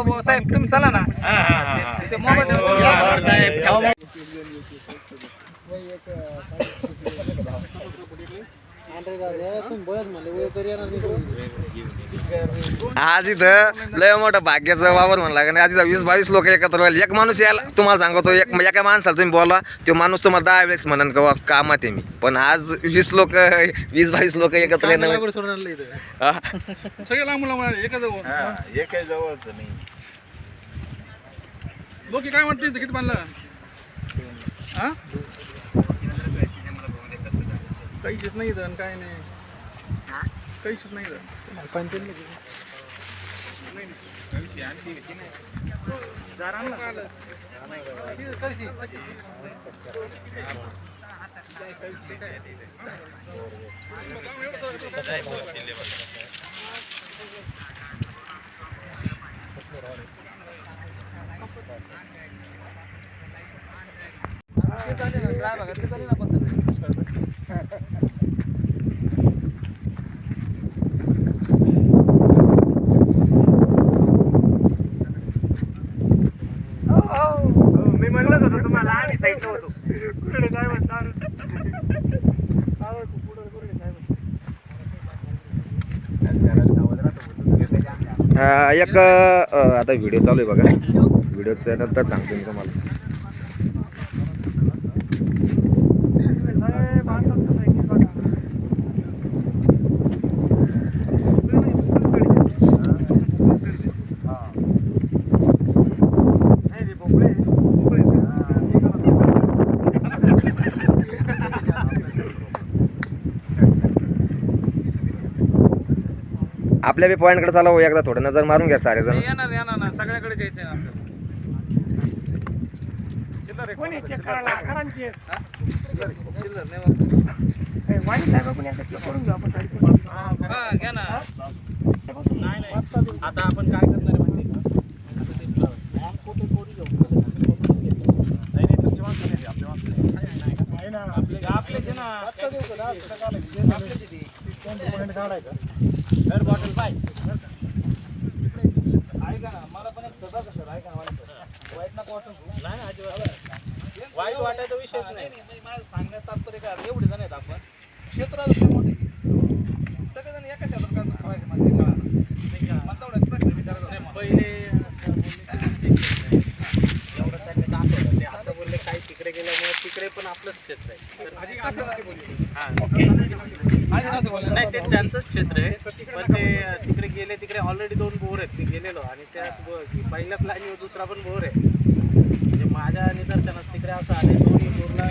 हो साहेब तुम्ही चला ना. आज इथं लय मोठं भाग्याचं वावर म्हणला का नाही. आज 20-22 लोक एकत्र व्हायला. एक माणूस यायला तुम्हाला सांगतो, एका माणसाला तुम्ही बोला तो माणूस तुम्हाला 10 वेळेस म्हणन का कामात आहे मी. पण आज 20 लोक 20-22 लोक एकत्र येणं सगळे लांब लांब एका जवळ नाही. लोक काय म्हणते किती बांधला हा काही शित नाही तर काय नाही काही शित नाही मी म्हणलं होतं तुम्हाला आम्ही साईड होतो. कुठे काय म्हणतात एक आता व्हिडिओ चालू आहे बघा. व्हिडिओच्या नंतर सांगतो मी तुम्हाला. आपल्या बी पॉईंटकडे चालू हो, एकदा थोडं नजर मारून घ्या सारे जण. येणार येणार ना सगळ्याकडे जायचंय ना घ्या ना. आता आपण काय करणार आहे माहिती का बॉटल पाहिजे ऐका ना. मला पण एक सदा कसं ऐका ना वाईट नको वाटून नाही अजिबात वाईट वाटायचा विषय नाही. मला सांगण्यात तात्पर्य काय एवढे जण आहेत आपण क्षेत्र मोठे सगळेजण एका क्षेत्रात करणार पाहिजे मला तेवढा प्रश्न विचारतो. पहिले एवढं त्यांनी दाखवलं ते आता बोलले काही तिकडे गेल्यामुळे तिकडे पण आपलंच क्षेत्र आहे. नाही ते त्यांचंच क्षेत्र आहे पण ते तिकडे गेले. तिकडे ऑलरेडी 2 बोर आहेत. मी गेलेलो आणि त्यात पहिल्याच लाईनीवर दुसरा पण बोर आहे. म्हणजे माझ्या निदर्शनात तिकडे असं आले 2 बोरला